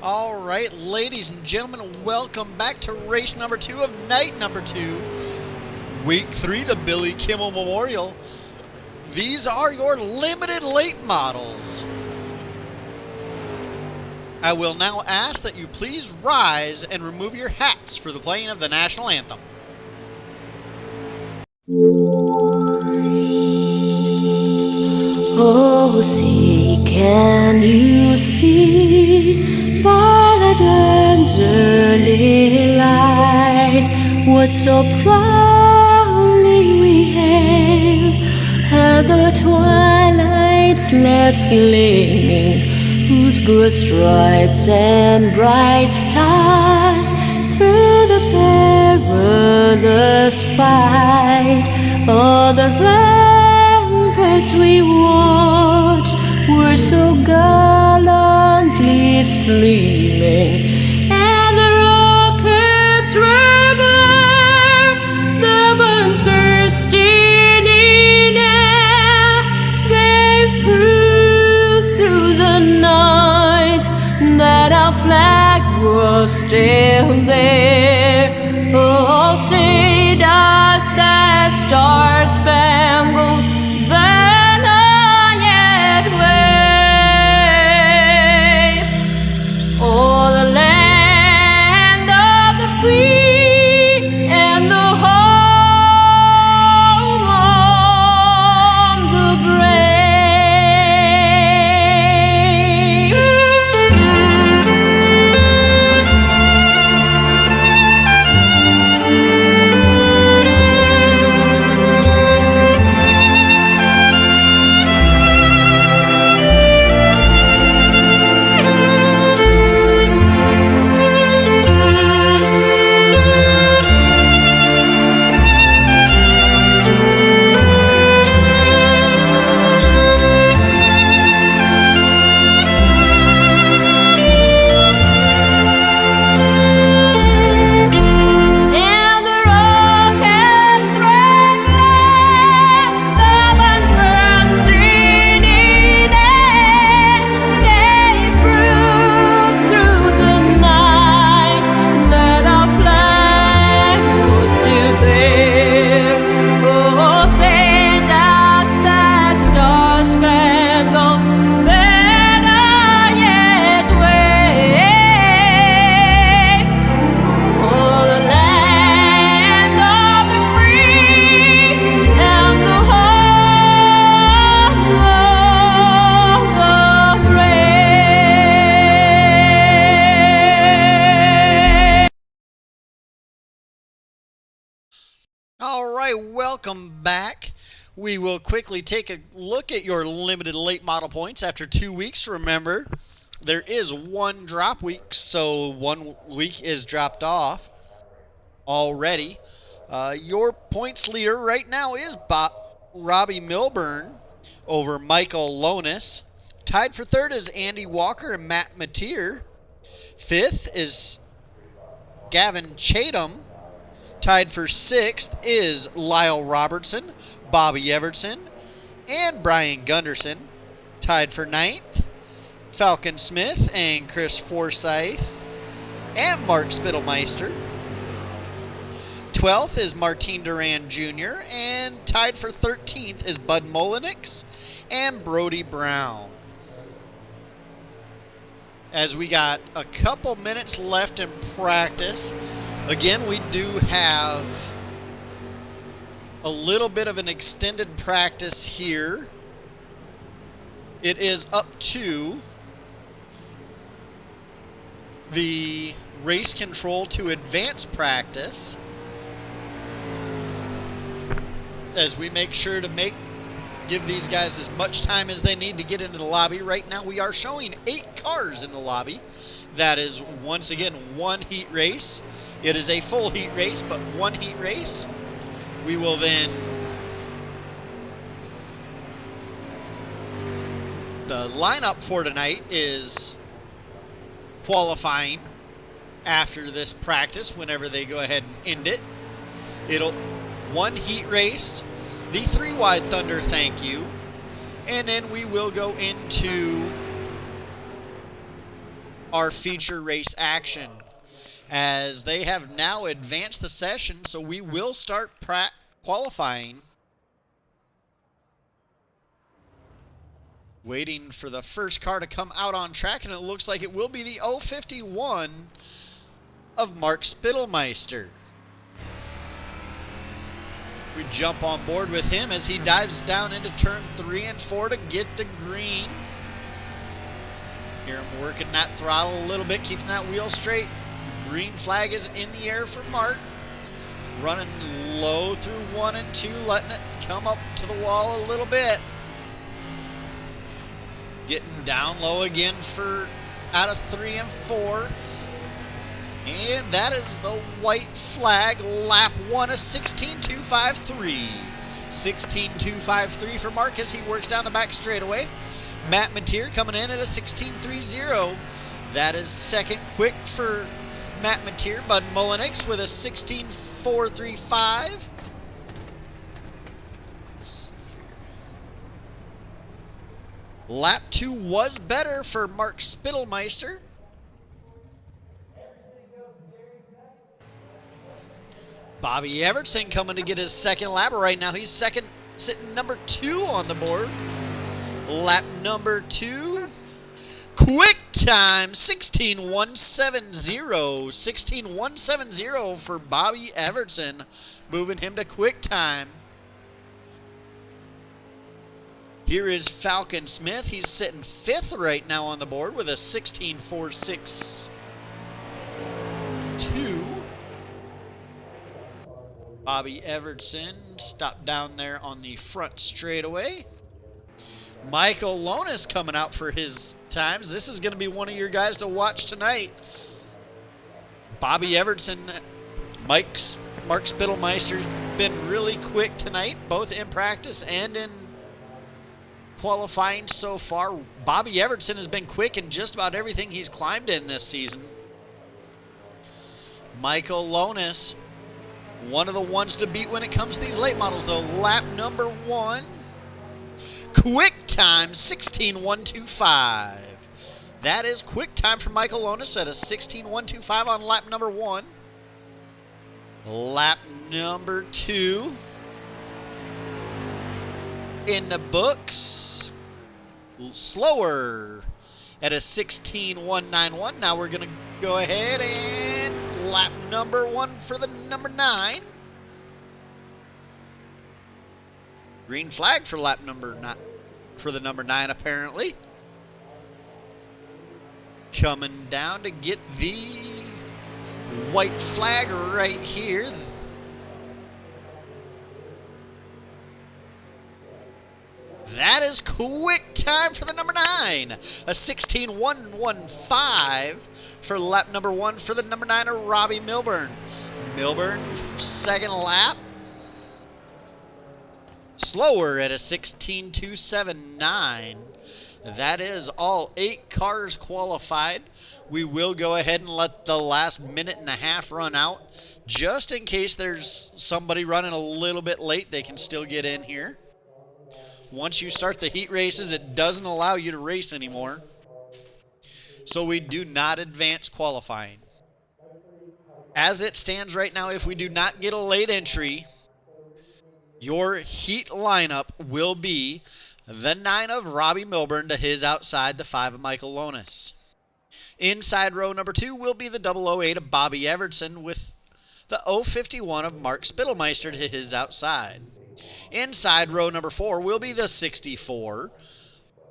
All right, ladies and gentlemen, welcome back to race number 2 of night number 2, week 3, the Billy Kimmel Memorial. These are your limited late models. I will now ask that you please rise and remove your hats for the playing of the national anthem. Oh, see, can you see by the dawn's early light what so proudly we hailed at the twilight's last gleaming, whose broad stripes and bright stars through the perilous fight all the ramparts we watched were so gallantly streaming, and the rockets were glare, the bombs bursting in air gave proof through the night that our flag was still there. Oh, say does that star-spangled banner yet wave o'er the land of the free and the home of the Welcome back. We will quickly take a look at your limited late model points after 2 weeks. Remember, there is one drop week, so 1 week is dropped off already. Your points leader right now is Robbie Milburn over Michael Lonis. Tied for third is Andy Walker and Matt Mateer. Fifth is Gavin Chatham. Tied for sixth is Lyle Robertson, Bobby Everson, and Brian Gunderson. Tied for ninth, Falcon Smith and Chris Forsyth and Mark Spittlemeister. 12th is Martin Duran Jr. and tied for 13th is Bud Molinix and Brody Brown. As we got a couple minutes left in practice, again, we do have a little bit of an extended practice here. It is up to the race control to advance practice as we make sure to give these guys as much time as they need to get into the lobby. Right now we are showing 8 cars in the lobby. That is once again one heat race. It is a full heat race, but one heat race. We will then, the lineup for tonight is qualifying after this practice whenever they go ahead and end it. It'll one heat race, the 3 wide Thunder thank you, and then we will go into our feature race action, as they have now advanced the session, so we will start qualifying. Waiting for the first car to come out on track, and it looks like it will be the 051 of Mark Spittlemeister. We jump on board with him as he dives down into turn 3 and 4 to get the green. Hear him working that throttle a little bit, keeping that wheel straight. Green flag is in the air for Mark. Running low through 1 and 2, letting it come up to the wall a little bit. Getting down low again for out of 3 and 4. And that is the white flag. Lap 1 of 16.253. 16.253 for Mark as he works down the back straightaway. Matt Mateer coming in at a 16.30. That is second quick for Matt Mateer. Bud Mullenix with a 16.435. Lap 2 was better for Mark Spittlemeister. Bobby Everson coming to get his second lap. Right now he's second, sitting number 2 on the board. Lap number 2. Quick time, 16.170. 16.170 for Bobby Everson, moving him to quick time. Here is Falcon Smith. He's sitting 5th right now on the board with a 16.462. Bobby Everson stopped down there on the front straightaway. Michael Lonis coming out for his times. This is going to be one of your guys to watch tonight. Bobby Everson, Mark Spittlemeister's been really quick tonight, both in practice and in qualifying so far. Bobby Everson has been quick in just about everything he's climbed in this season. Michael Lonis, one of the ones to beat when it comes to these late models, though. Lap number 1. Quick time, 16.125. That is quick time for Michael Lonis at a 16.125 on lap number 1. Lap number 2 in the books. Slower at a 16.191. Now we're going to go ahead and lap number 1 for the number 9. Green flag for lap number 9, for the number 9 apparently. Coming down to get the white flag right here. That is quick time for the number 9. A 16.115 for lap number 1 for the number 9 of Robbie Milburn. Milburn, second lap. Slower at a 16.279. That is all 8 cars qualified. We will go ahead and let the last minute and a half run out. Just in case there's somebody running a little bit late, they can still get in here. Once you start the heat races, it doesn't allow you to race anymore. So we do not advance qualifying. As it stands right now, if we do not get a late entry, your heat lineup will be the 9 of Robbie Milburn to his outside, the 5 of Michael Lonis. Inside row number 2 will be the 008 of Bobby Everson with the 051 of Mark Spittlemeister to his outside. Inside row number 4 will be the 64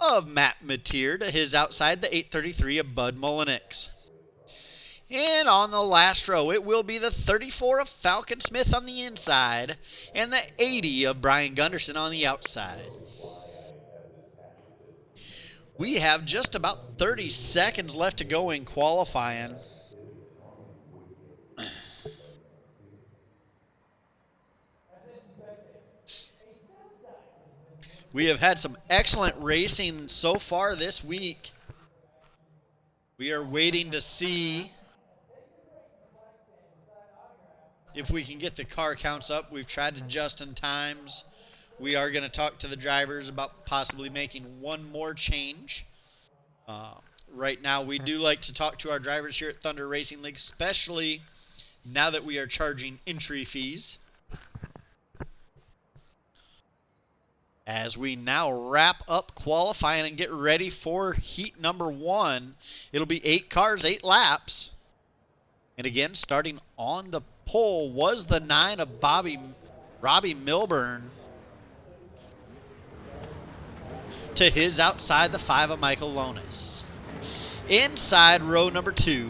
of Matt Mateer to his outside, the 833 of Bud Mullenix. And on the last row, it will be the 34 of Falcon Smith on the inside and the 80 of Brian Gunderson on the outside. We have just about 30 seconds left to go in qualifying. We have had some excellent racing so far this week. We are waiting to see if we can get the car counts up. We've tried to adjust in times. We are going to talk to the drivers about possibly making one more change. Right now, we do like to talk to our drivers here at Thunder Racing League, especially now that we are charging entry fees. As we now wrap up qualifying and get ready for heat number 1, it'll be 8 cars, 8 laps. And again, starting on the pole was the 9 of Robbie Milburn. To his outside, the 5 of Michael Lonis. Inside row number 2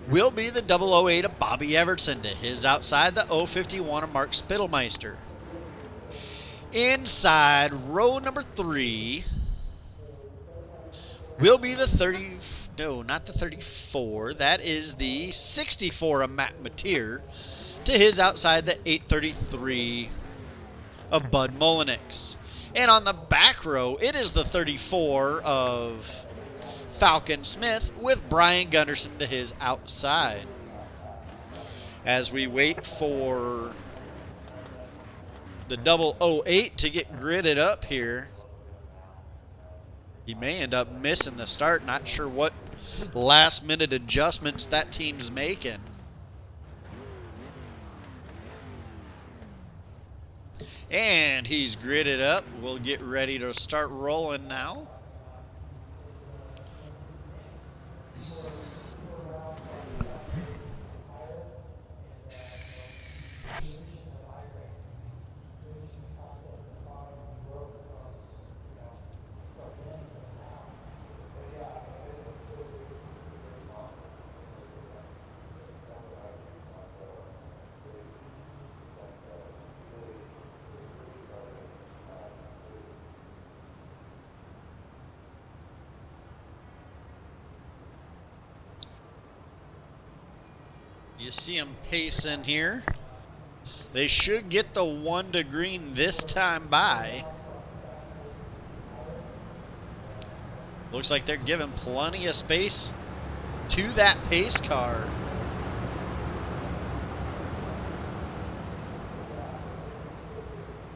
will be the 008 of Bobby Everson. To his outside, the 051 of Mark Spittlemeister. Inside row number 3 will be the 34. That is the 64 of Matt Mateer. To his outside, the 833 of Bud Mullenix. And on the back row, it is the 34 of Falcon Smith with Brian Gunderson to his outside. As we wait for the 008 to get gridded up here. He may end up missing the start. Not sure what last minute adjustments that team's making. And he's gridded up. We'll get ready to start rolling now. You see them pacing here. They should get the 1 to green this time by. Looks like they're giving plenty of space to that pace car.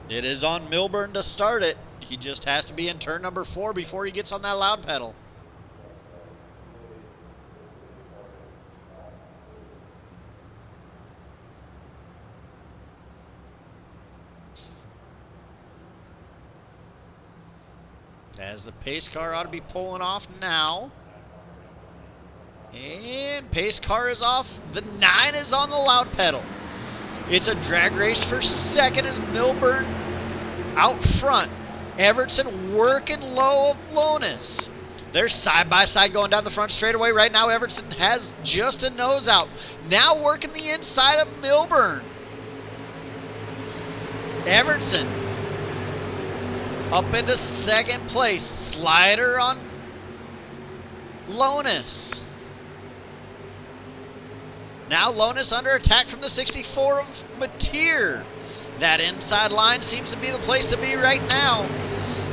It is on Milburn to start it. He just has to be in turn number 4 before he gets on that loud pedal. As the pace car ought to be pulling off now. And pace car is off. The 9 is on the loud pedal. It's a drag race for second as Milburn out front. Everson working low of Lonis. They're side by side going down the front straightaway. Right now Everson has just a nose out. Now working the inside of Milburn. Everson up into second place. Slider on Lonis. Now Lonis under attack from the 64 of Mateer. That inside line seems to be the place to be right now.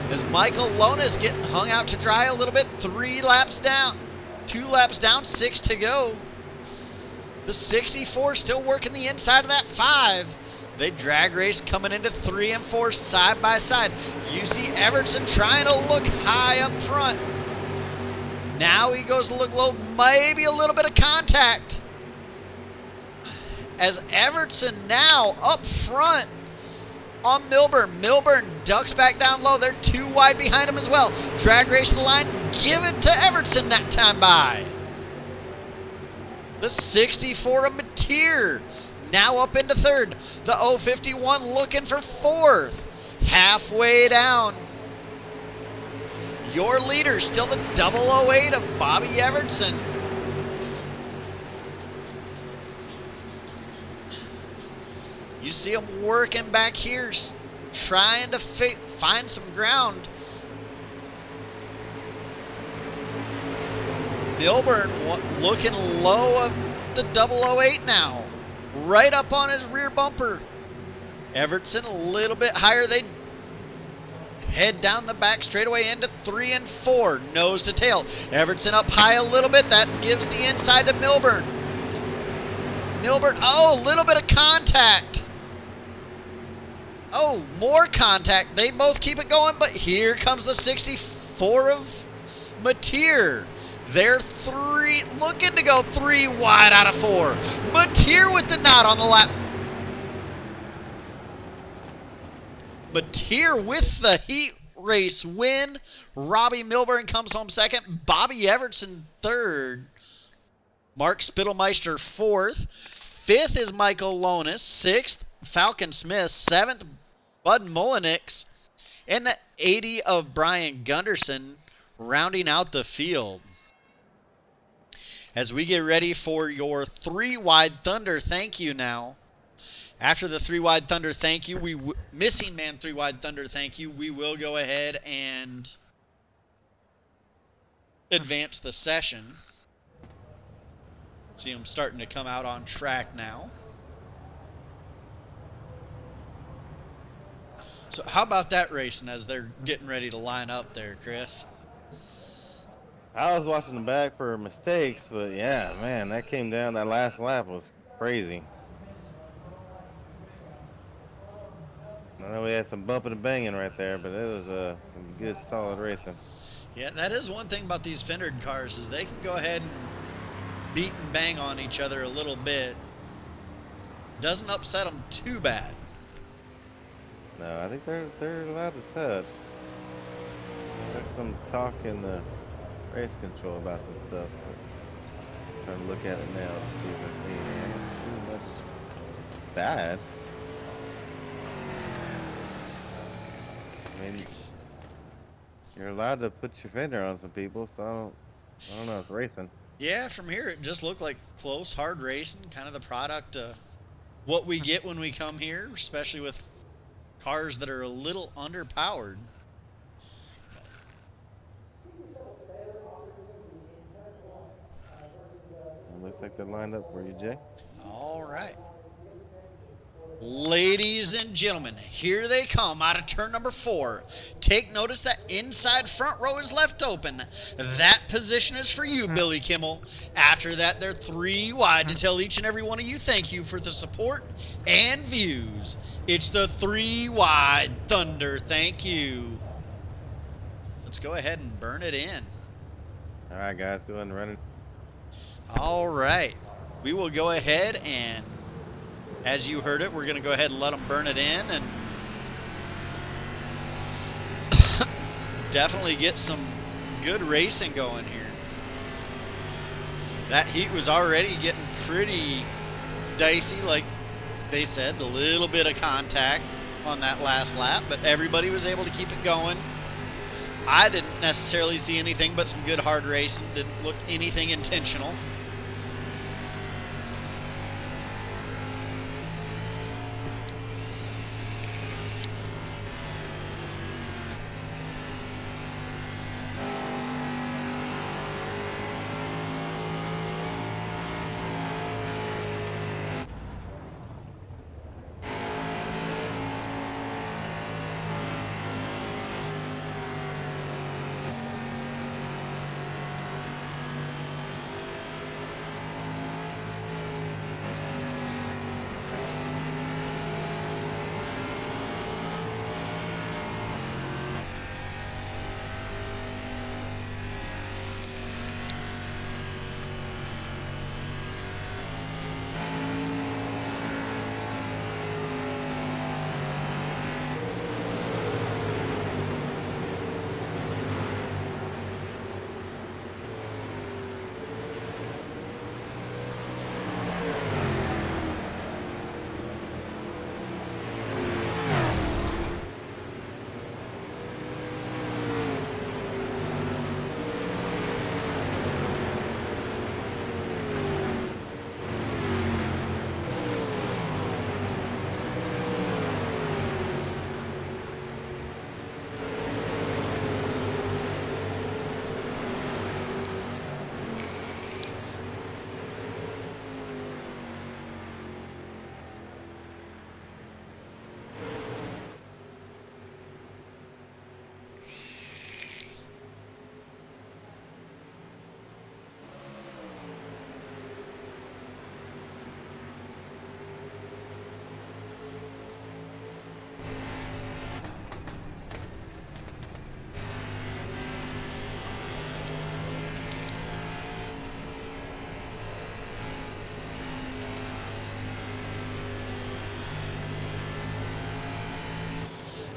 As Michael Lonis getting hung out to dry a little bit. 3 laps down. 2 laps down, 6 to go. The 64 still working the inside of that 5. They drag race coming into 3 and 4 side by side. You see Everson trying to look high up front. Now he goes to look low, maybe a little bit of contact. As Everson now up front on Milburn. Milburn ducks back down low. They're too wide behind him as well. Drag race the line. Give it to Everson that time by. The 64 of Mateer. Now up into third. The 051 looking for fourth. Halfway down. Your leader still the 008 of Bobby Everson. You see him working back here, trying to find some ground. Milburn looking low of the 008 now. Right up on his rear bumper. Everson a little bit higher. They head down the back straightaway into 3 and 4. Nose to tail. Everson up high a little bit. That gives the inside to Milburn. Milburn, oh, a little bit of contact. Oh, more contact. They both keep it going, but here comes the 64 of Mateer, they're looking to go 3 wide out of 4. Mateer with the knot on the lap. Mateer with the heat race win. Robbie Milburn comes home second. Bobby Everson third. Mark Spittlemeister fourth. Fifth is Michael Lonis. Sixth, Falcon Smith. Seventh, Bud Mullenix. And the 80 of Brian Gunderson rounding out the field. As we get ready for your 3 Wide Thunder thank you now. After the 3 Wide Thunder thank you, Missing Man 3 Wide Thunder thank you, we will go ahead and advance the session. See them starting to come out on track now. So how about that racing as they're getting ready to line up there, Chris? I was watching the back for mistakes, but yeah, man, that came down. That last lap was crazy. I know we had some bumping and banging right there, but it was some good, solid racing. Yeah, that is one thing about these Fendered cars is they can go ahead and beat and bang on each other a little bit. Doesn't upset them too bad. No, I think they're allowed to touch. There's some talk in the race control about some stuff. I'm trying to look at it now to see if I see anything. I don't see much bad. I mean, you're allowed to put your fender on some people, so I don't know, it's racing. Yeah, from here it just looked like close, hard racing, kind of the product of what we get when we come here, especially with cars that are a little underpowered. It looks like they're lined up for you, Jay. All right. Ladies and gentlemen, here they come out of turn number 4. Take notice that inside front row is left open. That position is for you, Billy Kimmel. After that, they're 3 wide to tell each and every one of you thank you for the support and views. It's the 3 Wide Thunder thank you. Let's go ahead and burn it in. All right, guys, go ahead and run it. All right. We will go ahead and, as you heard it, we're going to go ahead and let them burn it in and definitely get some good racing going here. That heat was already getting pretty dicey, like they said, the little bit of contact on that last lap, but everybody was able to keep it going. I didn't necessarily see anything but some good hard racing. Didn't look anything intentional.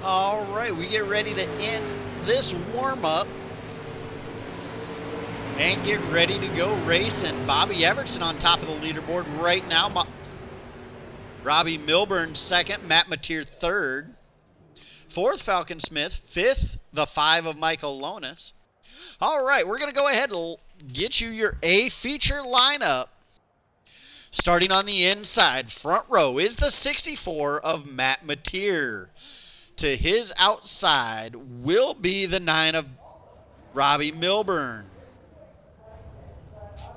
All right, we get ready to end this warm-up and get ready to go racing. Bobby Everson on top of the leaderboard right now. Robbie Milburn second, Matt Mateer third. Fourth, Falcon Smith. Fifth, the 5 of Michael Lonis. All right, we're going to go ahead and get you your A feature lineup. Starting on the inside, front row is the 64 of Matt Mateer. To his outside will be the 9 of Robbie Milburn.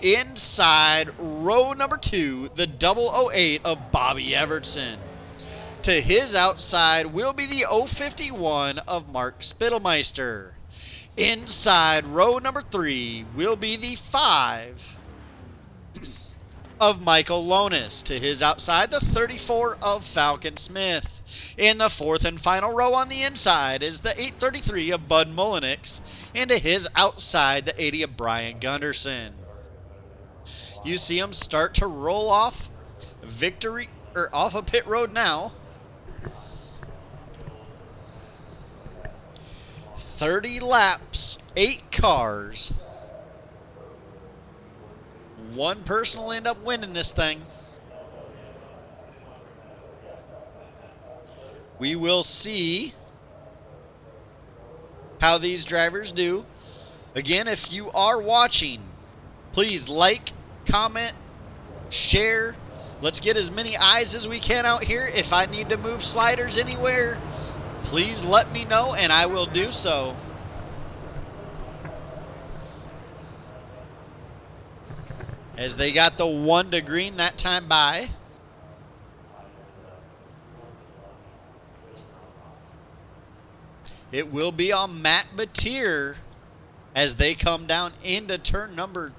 Inside row number 2, the 008 of Bobby Everson. To his outside will be the 051 of Mark Spittlemeister. Inside row number 3 will be the 5 of Michael Lonis. To his outside, the 34 of Falcon Smith. In the fourth and final row on the inside is the 833 of Bud Mullenix. And to his outside, the 80 of Brian Gunderson. You see them start to roll off victory or off of pit road now. 30 laps, 8 cars. One person will end up winning this thing. We will see how these drivers do. Again, if you are watching, please like, comment, share. Let's get as many eyes as we can out here. If I need to move sliders anywhere, please let me know and I will do so. As they got the 1 to green that time by. It will be on Matt Mateer as they come down into turn number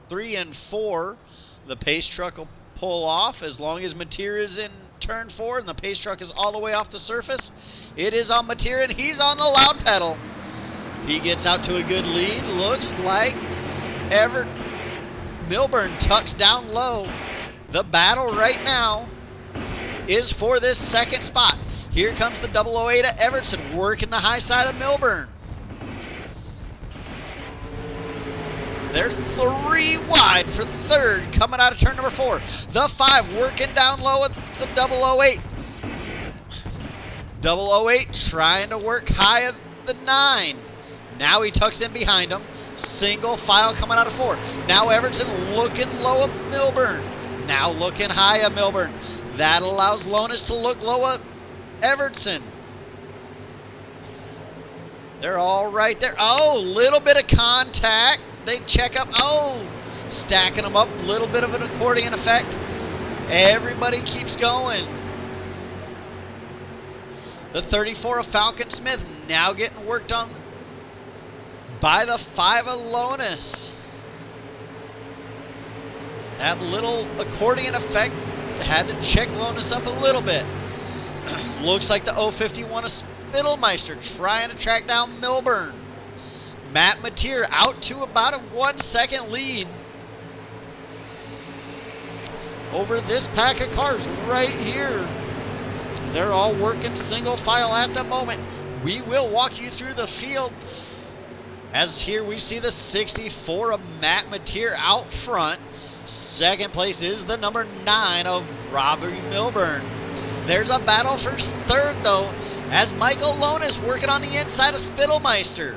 3 and 4. The pace truck will pull off as long as Mateer is in turn 4 and the pace truck is all the way off the surface. It is on Mateer and he's on the loud pedal. He gets out to a good lead. Looks like Milburn tucks down low. The battle right now is for this second spot. Here comes the 008 of Everson working the high side of Milburn. They're 3 wide for third coming out of turn number 4. The 5 working down low at the 008. 008 trying to work high at the 9. Now he tucks in behind him. Single file coming out of 4. Now Everson looking low at Milburn. Now looking high at Milburn. That allows Lonis to look low at Everson. They're all right there. Oh, little bit of contact. They check up. Oh, stacking them up. Little bit of an accordion effect. Everybody keeps going. The 34 of Falcon Smith now getting worked on by the 5 of Lonis. That little accordion effect had to check Lonis up a little bit. Looks like the 051 of Spittlemeister trying to track down Milburn. Matt Mateer out to about a 1 second lead over this pack of cars right here. They're all working single file at the moment. We will walk you through the field as here we see the 64 of Matt Mateer out front. Second place is the number 9 of Robbie Milburn. There's a battle for third though as Michael Lonis working on the inside of Spittlemeister.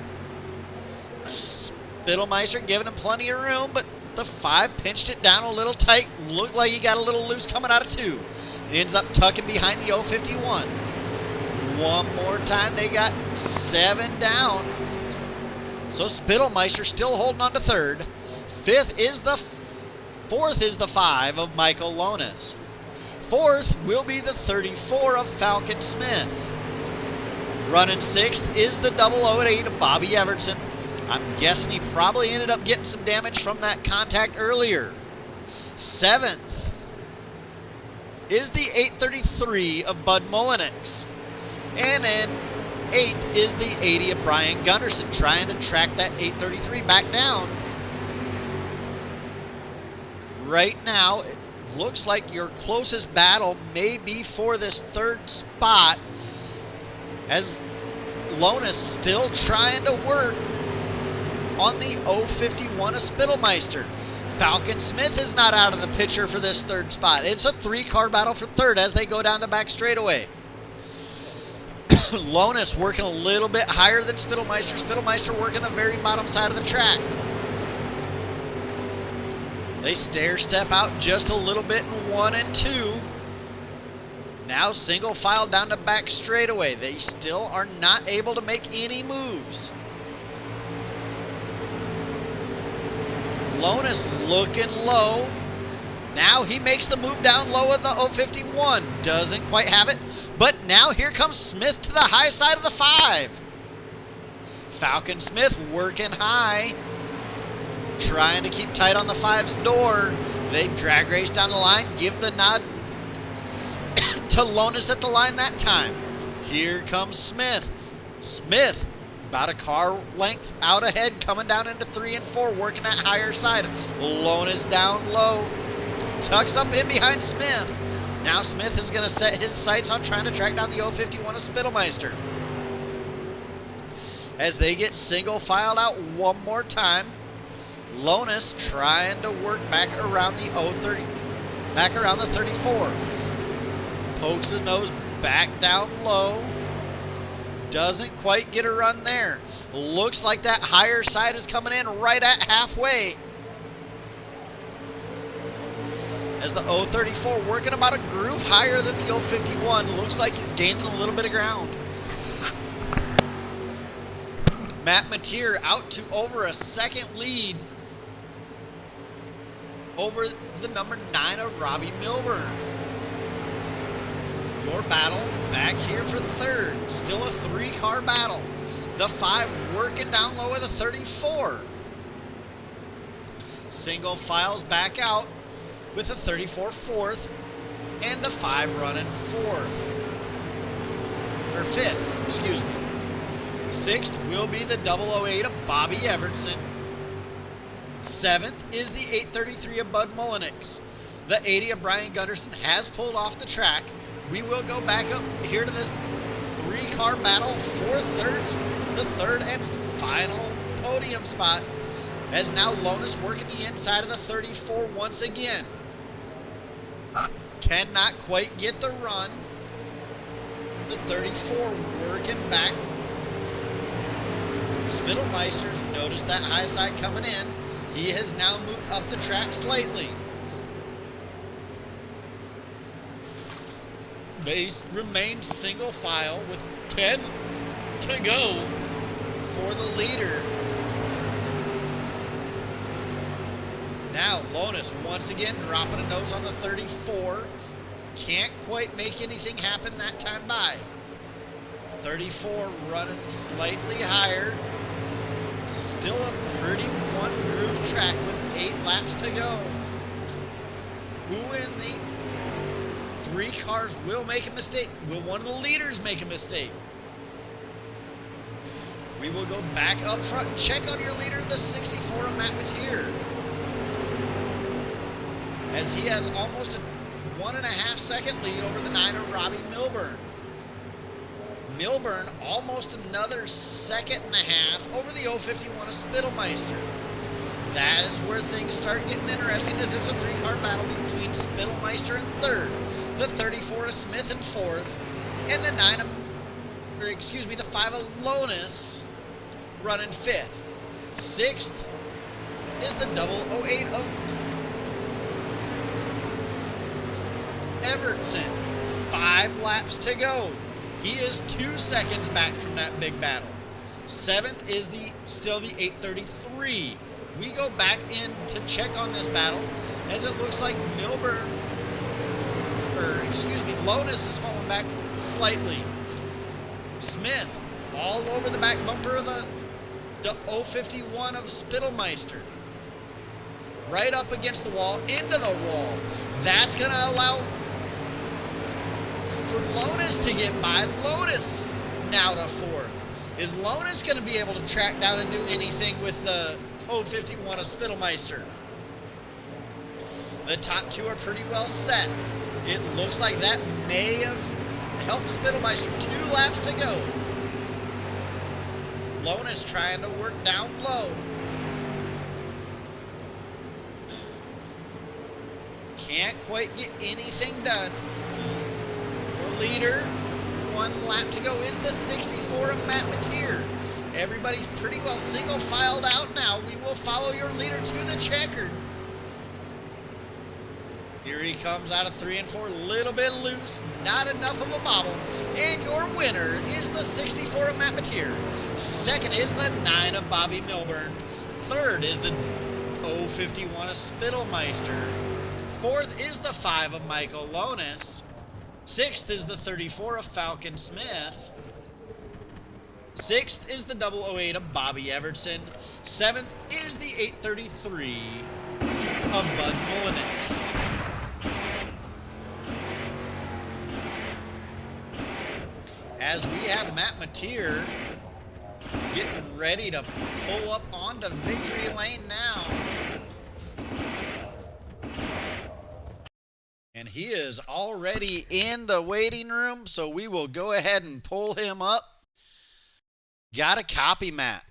Spittlemeister giving him plenty of room, but the 5 pinched it down a little tight. Looked like he got a little loose coming out of 2. Ends up tucking behind the 051. One more time, they got 7 down. So Spittlemeister still holding on to third. Fourth is the 5 of Michael Lonis. Fourth will be the 34 of Falcon Smith. Running sixth is the 008 of Bobby Everson. I'm guessing he probably ended up getting some damage from that contact earlier. Seventh is the 833 of Bud Mullenix. And then 8th is the 80 of Brian Gunderson, trying to track that 833 back down. Right now, it looks like your closest battle may be for this third spot. As Lonus still trying to work on the 051 of Spittlemeister. Falcon Smith is not out of the picture for this third spot. It's a 3-car battle for third as they go down the back straightaway. Lonus working a little bit higher than Spittlemeister. Spittlemeister working the very bottom side of the track. They stair step out just a little bit in 1 and 2. Now single file down the back straightaway. They still are not able to make any moves. Lonus looking low. Now he makes the move down low of the 051. Doesn't quite have it. But now here comes Smith to the high side of the 5. Falcon Smith working high. Trying to keep tight on the 5's door. They drag race down the line. Give the nod to Lonus at the line that time. Here comes Smith. Smith about a car length out ahead, coming down into 3 and 4, working that higher side. Lonus down low. Tucks up in behind Smith. Now Smith is going to set his sights on trying to track down the 051 of Spittlemeister. As they get single filed out one more time, Lonus trying to work back around the 030, back around the 34. Pokes the nose back down low. Doesn't quite get a run there. Looks like that higher side is coming in right at halfway. As the 034 working about a groove higher than the 051. Looks like he's gaining a little bit of ground. Matt Mateer out to over a second lead over the number 9 of Robbie Milburn. Your battle back here for third. Still a 3-car battle. The 5 working down low with a 34. Single files back out with a 34 fourth and the 5 running 4th. Or 5th, excuse me. 6th will be the 008 of Bobby Everson. 7th is the 833 of Bud Mullenix. The 80 of Brian Gunderson has pulled off the track. We will go back up here to this 3-car battle for the third and final podium spot. As now Lonus working the inside of the 34 once again. Cannot quite get the run. The 34 working back. Spittlemeister's noticed that high side coming in. He has now moved up the track slightly. They remain single file with 10 to go for the leader. Now Lonus once again dropping a nose on the 34. Can't quite make anything happen that time by. 34 running slightly higher. Still a pretty one-groove track with 8 laps to go. Who in the 3 cars will make a mistake? Will one of the leaders make a mistake? We will go back up front and check on your leader, the 64 of Matt Mateer. As he has almost a 1.5 second lead over the 9 of Robbie Milburn. Milburn almost another 1.5 seconds over the 051 of Spittlemeister. That is where things start getting interesting, as it's a 3-car battle between Spittlemeister in third, the 34 of Smith in fourth, and the 5 of Lonus running 5th. 6th is the 008 of Everson. 5 laps to go. He is 2 seconds back from that big battle. 7th is still the 833. We go back in to check on this battle, as it looks like Lonus is falling back slightly. Smith all over the back bumper of the 051 of Spittlemeister. Right up against the wall, into the wall. That's going to allow for Lonus to get by. Lonus now to 4th. Is Lonus going to be able to track down and do anything with the 051 of Spittlemeister? The top 2 are pretty well set. It looks like that may have help Spittlemeister. 2 laps to go. Lona's trying to work down low. Can't quite get anything done. Your leader, 1 lap to go, is the 64 of Matt Mateer. Everybody's pretty well single filed out now. We will follow your leader to the checkered. Here he comes out of 3 and 4, a little bit loose, not enough of a bobble. And your winner is the 64 of Matt Mateer. Second is the 9 of Bobby Milburn. Third is the 051 of Spittlemeister. Fourth is the 5 of Michael Lonis. Sixth is the 34 of Falcon Smith. Sixth is the 008 of Bobby Everson. Seventh is the 833 of Bud Mullinix. As we have Matt Mateer getting ready to pull up onto victory lane now. And he is already in the waiting room, so we will go ahead and pull him up. Got a copy, Matt.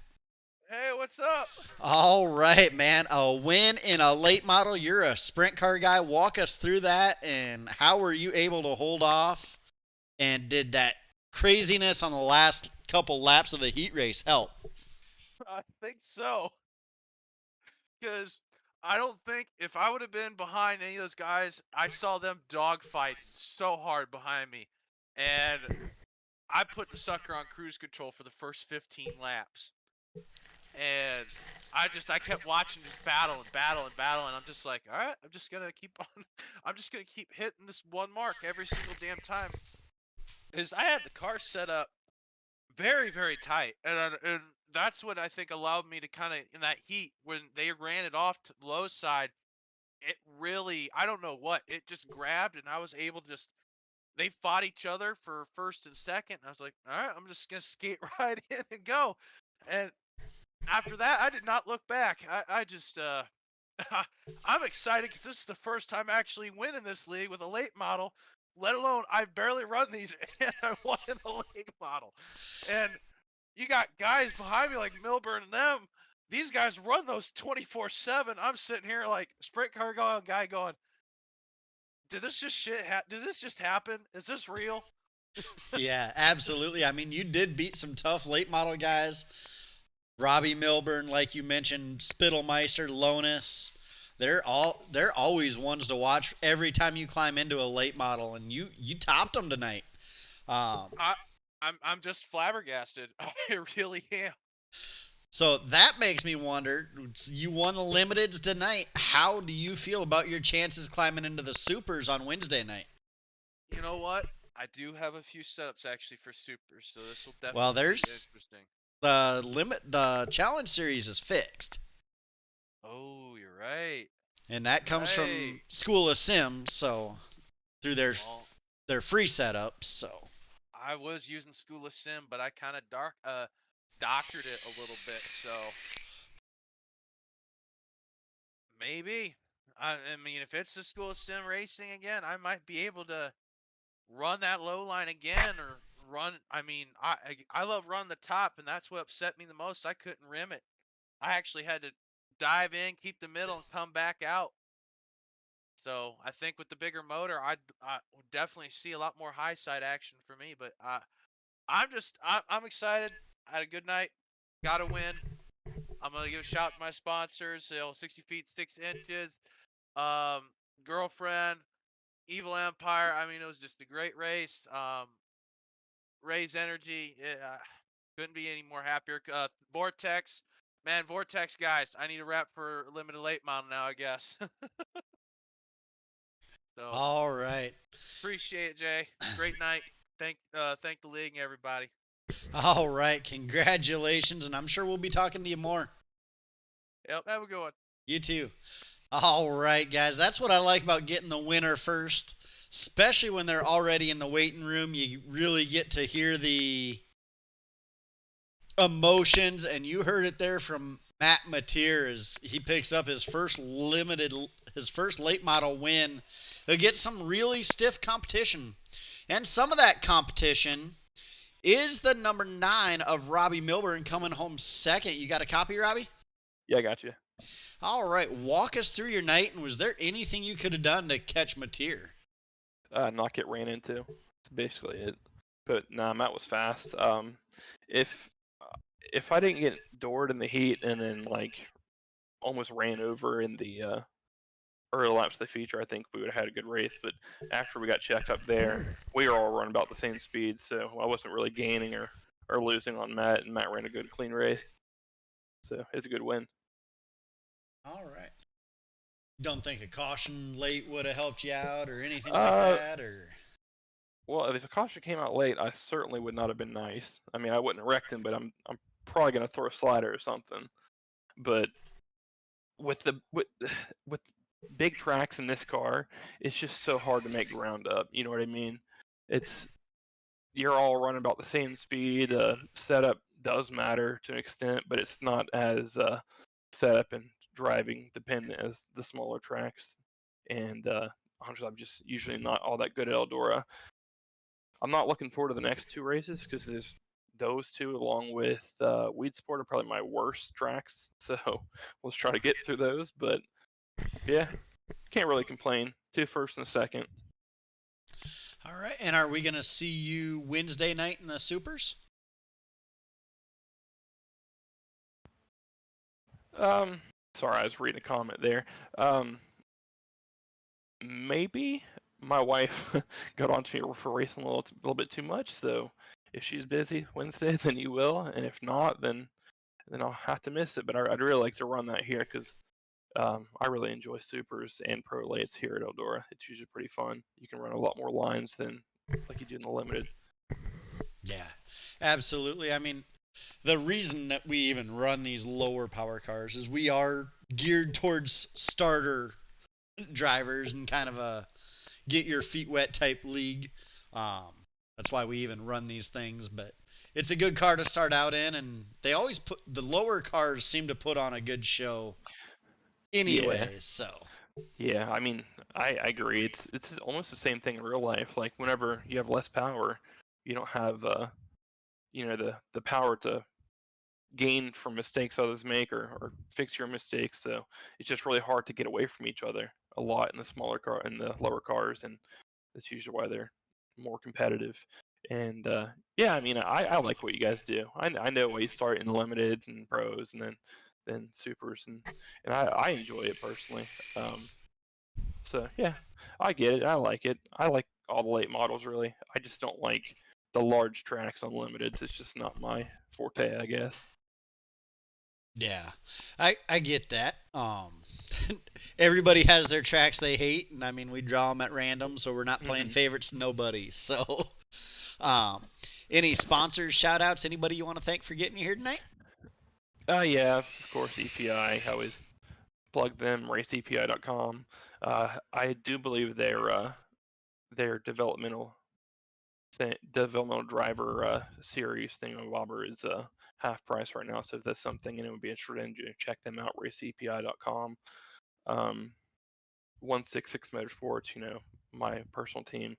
Hey, what's up? All right, man. A win in a late model. You're a sprint car guy. Walk us through that, and how were you able to hold off? And did that craziness on the last couple laps of the heat race help? I think so. Because I don't think if I would have been behind any of those guys, I saw them dogfighting so hard behind me. And I put the sucker on cruise control for the first 15 laps. And I kept watching just battle and battle and battle. And I'm just like, all right, I'm just going to keep on. I'm just going to keep hitting this one mark every single damn time. Is I had the car set up very, very tight, and that's what I think allowed me to kind of, in that heat, when they ran it off to the low side, it really, I don't know what, it just grabbed, and I was able to just, they fought each other for first and second, and I was like, all right, I'm just going to skate right in and go, and after that, I did not look back. I just, I'm excited because this is the first time I actually win in this league with a late model. Let alone I barely run these and I won in the late model. And you got guys behind me like Milburn and them. These guys run those 24/7. I'm sitting here like sprint car guy going, did this just did this just happen? Is this real? Yeah, absolutely. I mean, you did beat some tough late model guys. Robbie Milburn, like you mentioned, Spittlemeister, Lonis. They're always ones to watch every time you climb into a late model, and you topped them tonight. I'm just flabbergasted. I really am. So that makes me wonder. You won the limiteds tonight. How do you feel about your chances climbing into the supers on Wednesday night? You know what? I do have a few setups actually for supers, so this will definitely be interesting. The challenge series is fixed. Oh, you're right. And that comes from School of Sims, so through their free setups. So I was using School of Sim, but I kind of doctored it a little bit. So maybe I mean, if it's the School of Sim racing again, I might be able to run that low line again, or run. I mean, I love running the top, and that's what upset me the most. I couldn't rim it. I actually had to dive in, keep the middle, and come back out. So I think with the bigger motor, I would definitely see a lot more high side action for me. But I'm excited. I had a good night. Got a win. I'm gonna give a shout to my sponsors. 60 feet 6 inches. Girlfriend, Evil Empire. I mean, it was just a great race. Raise Energy. Couldn't be any more happier. Vortex. Man, Vortex guys, I need a rep for limited late model now, I guess. So, all right. Appreciate it, Jay. Great night. Thank the league and everybody. All right. Congratulations, and I'm sure we'll be talking to you more. Yep, have a good one. You too. All right, guys. That's what I like about getting the winner first, especially when they're already in the waiting room. You really get to hear the emotions, and you heard it there from Matt Mateer as he picks up his first late model win against some really stiff competition. And some of that competition is the number 9 of Robbie Milburn coming home second. You got a copy, Robbie? Yeah, I got you. All right, walk us through your night, and was there anything you could have done to catch Mateer? Not get ran into. That's basically it. But nah, Matt was fast. If I didn't get doored in the heat and then like almost ran over in the early laps of the feature, I think we would have had a good race. But after we got checked up there, we were all running about the same speed, so I wasn't really gaining or losing on Matt, and Matt ran a good clean race. So it's a good win. All right. Don't think a caution late would have helped you out or anything like that, or? Well, if a caution came out late, I certainly would not have been nice. I mean, I wouldn't have wrecked him, but I'm probably gonna throw a slider or something. But with big tracks in this car, it's just so hard to make ground up. You know what I mean? You're all running about the same speed. Setup does matter to an extent, but it's not as setup and driving dependent as the smaller tracks. And honestly, I'm just usually not all that good at Eldora. I'm not looking forward to the next 2 races because there's those 2 along with Weed Sport are probably my worst tracks. So let's try to get through those. But yeah, can't really complain. 2 first and a second. All right, and are we gonna see you Wednesday night in the Supers? Sorry, I was reading a comment there. Maybe my wife got onto me for racing a little bit too much. So if she's busy Wednesday, then you will, and if not, then I'll have to miss it. But I'd really like to run that here because I really enjoy Supers and Pro Lates here at Eldora. It's usually pretty fun. You can run a lot more lines than like you do in the Limited. Yeah, absolutely. I mean, the reason that we even run these lower power cars is we are geared towards starter drivers and kind of a get your feet wet type league. That's why we even run these things, but it's a good car to start out in, and they always the lower cars seem to put on a good show anyway. Yeah. So yeah, I mean, I agree. It's almost the same thing in real life. Like whenever you have less power, you don't have the power to gain from mistakes others make or fix your mistakes. So it's just really hard to get away from each other a lot in the smaller car and the lower cars, and that's usually why they're more competitive. And yeah, I mean, I like what you guys do. I know why you start in limiteds and pros and then supers, and I enjoy it personally. So yeah, I get it. I like it. I like all the late models really. I just don't like the large tracks on limiteds. It's just not my forte, I guess. yeah, I get that. Everybody has their tracks they hate, and I mean we draw them at random, so we're not playing favorites to nobody. So, any sponsors, shout outs, anybody you want to thank for getting you here tonight? Yeah, of course EPI. I always plug them. RaceEPI.com. I do believe their developmental driver series thingamabobber is half price right now. So if that's something anyone would be interested in, check them out. RaceEPI.com. 166 Motorsports, my personal team.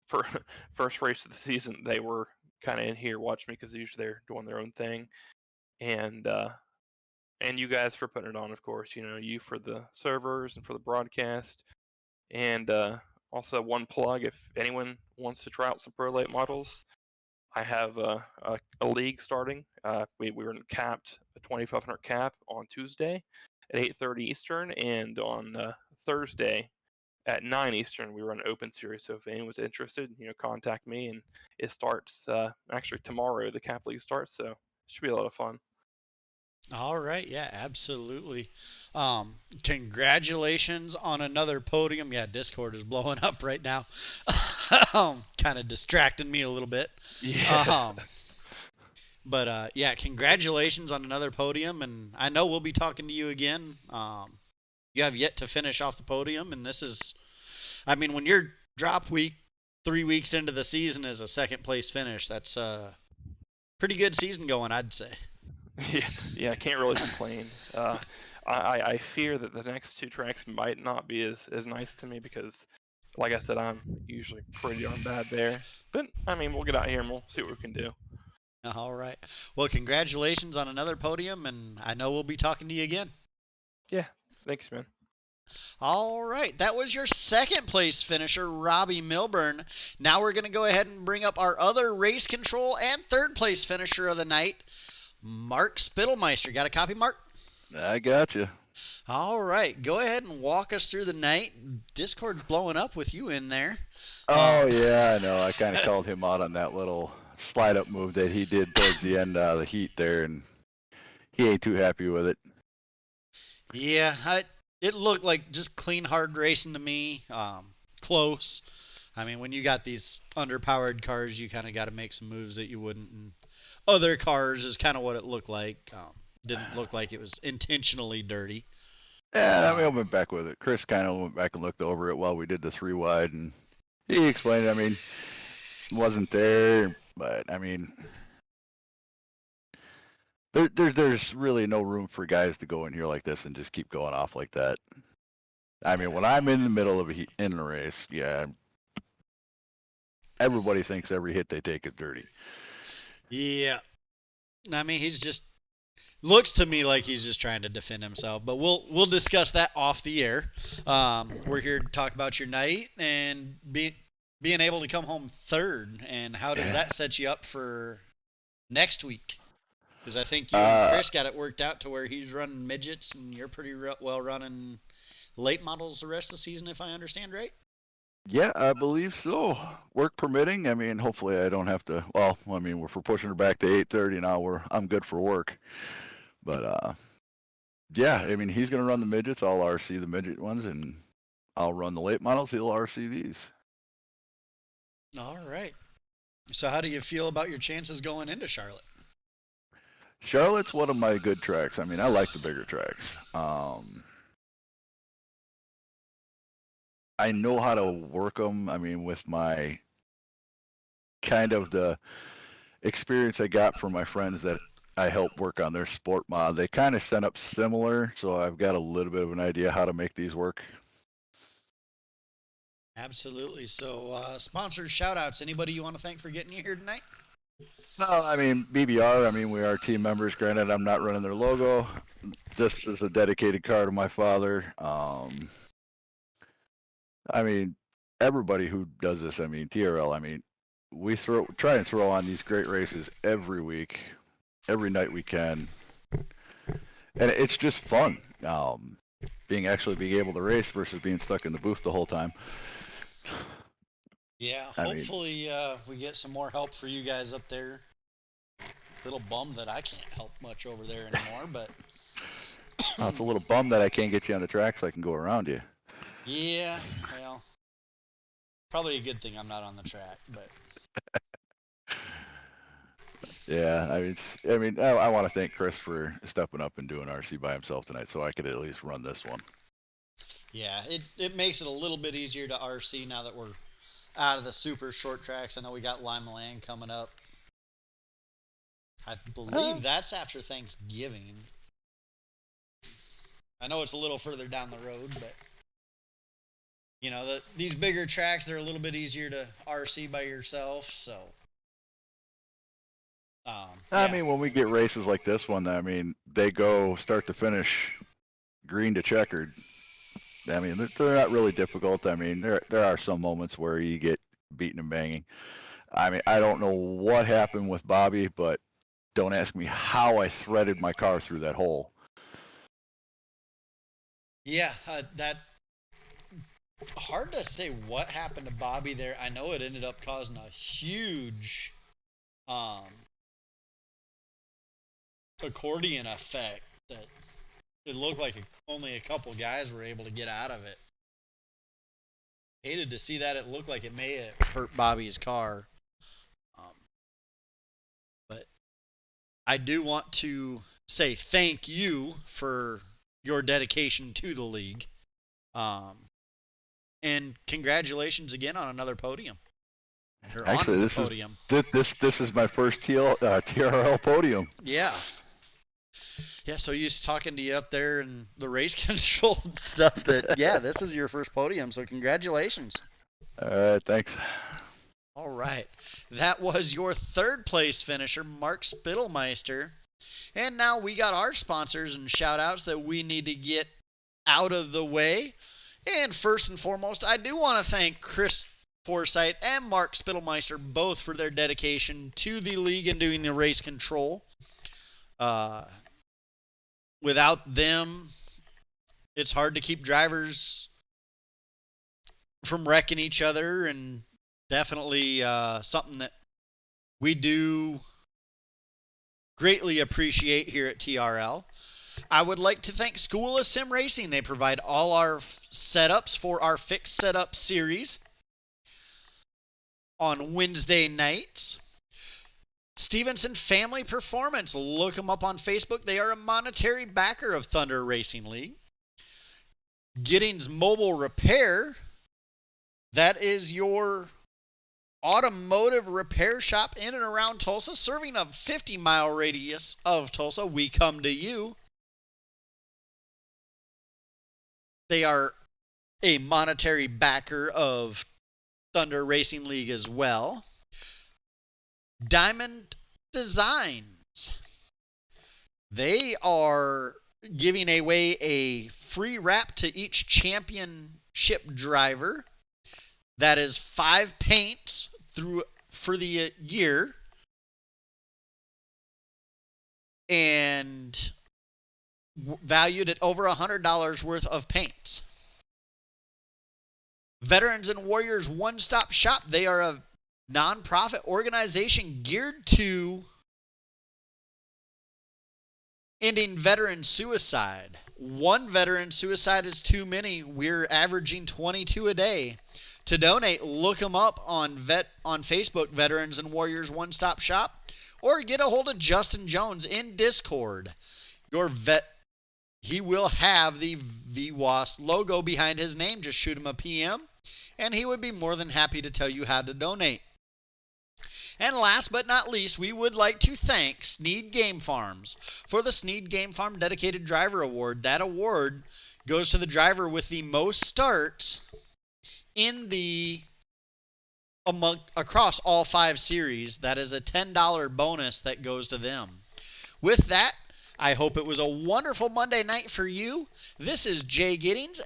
For first race of the season, they were kind of in here watching me because usually they're doing their own thing, and you guys for putting it on, of course. You for the servers and for the broadcast, and also one plug if anyone wants to try out some Pro Late models. I have a league starting. We were capped a 2,500 cap on Tuesday at 8:30 Eastern, and on Thursday at 9 Eastern we run an open series. So if anyone's interested, contact me, and it starts actually tomorrow. The cap league starts, so it should be a lot of fun. All right, yeah, absolutely. Congratulations on another podium. Yeah, Discord is blowing up right now. Kind of distracting me a little bit. Yeah. But yeah, congratulations on another podium, and I know we'll be talking to you again. You have yet to finish off the podium, and this is, I mean, when your drop week 3 weeks into the season is a second place finish, that's a pretty good season going, I'd say. Yeah, I can't really complain. I fear that the next 2 tracks might not be as nice to me because Like I said, I'm usually pretty darn bad there. But I mean, we'll get out here and we'll see what we can do. All right. Well, congratulations on another podium, and I know we'll be talking to you again. Yeah, thanks, man. All right, that was your second place finisher, Robbie Milburn. Now we're going to go ahead and bring up our other race control and third place finisher of the night, Mark Spittlemeister. Got a copy, Mark? I got you. All right, go ahead and walk us through the night. Discord's blowing up with you in there. Oh, yeah, I know. I kind of called him out on that little slide-up move that he did towards the end of the heat there, and he ain't too happy with it. Yeah, it looked like just clean, hard racing to me. Close. I mean, when you got these underpowered cars, you kind of got to make some moves that you wouldn't. And other cars is kind of what it looked like. Didn't look like it was intentionally dirty. Yeah, I mean, I went back with it. Chris kind of went back and looked over it while we did the 3-wide, and he explained, I mean, wasn't there, but, I mean, there's really no room for guys to go in here like this and just keep going off like that. I mean, when I'm in the middle of in a race, yeah, everybody thinks every hit they take is dirty. Yeah. I mean, he's just looks to me like he's just trying to defend himself, but we'll discuss that off the air. We're here to talk about your night and being able to come home third, and how does that set you up for next week? Because I think you and Chris got it worked out to where he's running midgets and you're pretty well running late models the rest of the season, if I understand right. Yeah, I believe so. Work permitting. I mean, hopefully I don't have to. Well, I mean, if we're pushing her back to 8:30 now, I'm good for work. But yeah, I mean, he's gonna run the midgets. I'll RC the midget ones, and I'll run the late models. He'll RC these. All right. So how do you feel about your chances going into Charlotte? Charlotte's one of my good tracks. I mean, I like the bigger tracks. I know how to work them. I mean, with my kind of the experience I got from my friends that I helped work on their sport mod, they kind of set up similar, so I've got a little bit of an idea how to make these work. Absolutely. So sponsors, shout outs, anybody you want to thank for getting you here tonight? No, I mean, BBR, I mean, we are team members. Granted, I'm not running their logo. This is a dedicated car to my father. I mean, everybody who does this, I mean, TRL, I mean, we try and throw on these great races every week, every night we can. And it's just fun, being able to race versus being stuck in the booth the whole time. Yeah, hopefully we get some more help for you guys up there. Little bummed that I can't help much over there anymore, but it's a little bum that I can't get you on the track so I can go around you. Yeah, well, probably a good thing I'm not on the track, but yeah, I mean, I want to thank Chris for stepping up and doing RC by himself tonight, so I could at least run this one. Yeah, it makes it a little bit easier to RC now that we're out of the super short tracks. I know we got Lima Land coming up. I believe that's after Thanksgiving. I know it's a little further down the road, but you know, these bigger tracks, they're a little bit easier to RC by yourself, so. I mean, when we get races like this one, I mean, they go start to finish green to checkered. I mean, they're not really difficult. I mean, there are some moments where you get beaten and banging. I mean, I don't know what happened with Bobby, but don't ask me how I threaded my car through that hole. Yeah, that hard to say what happened to Bobby there. I know it ended up causing a huge accordion effect that it looked like only a couple guys were able to get out of it. Hated to see that. It looked like it may have hurt Bobby's car. But I do want to say thank you for your dedication to the league. And congratulations again on another podium. Actually, this is my first TRL podium. Yeah. Yeah, so he's talking to you up there and the race control stuff that, yeah, this is your first podium, so congratulations. All right, thanks. All right. That was your third place finisher, Mark Spittlemeister. And now we got our sponsors and shout outs that we need to get out of the way. And first and foremost, I do want to thank Chris Forsyth and Mark Spittlemeister both for their dedication to the league and doing the race control. Without them, it's hard to keep drivers from wrecking each other, and definitely something that we do greatly appreciate here at TRL. I would like to thank School of Sim Racing. They provide all our setups for our fixed setup series on Wednesday nights. Stevenson Family Performance. Look them up on Facebook. They are a monetary backer of Thunder Racing League. Giddings Mobile Repair. That is your automotive repair shop in and around Tulsa, serving a 50-mile radius of Tulsa. We come to you. They are a monetary backer of Thunder Racing League as well. Diamond Designs. They are giving away a free wrap to each championship driver. That is 5 paints for the year. And valued at over $100 worth of paints. Veterans and Warriors One Stop Shop. They are a nonprofit organization geared to ending veteran suicide. One veteran suicide is too many. We're averaging 22 a day. To donate, look them up on Facebook, Veterans and Warriors One Stop Shop, or get a hold of Justin Jones in Discord. He will have the VWAS logo behind his name. Just shoot him a PM, and he would be more than happy to tell you how to donate. And last but not least, we would like to thank Sneed Game Farms for the Sneed Game Farm Dedicated Driver Award. That award goes to the driver with the most starts in across all 5 series. That is a $10 bonus that goes to them. With that, I hope it was a wonderful Monday night for you. This is Jay Giddings.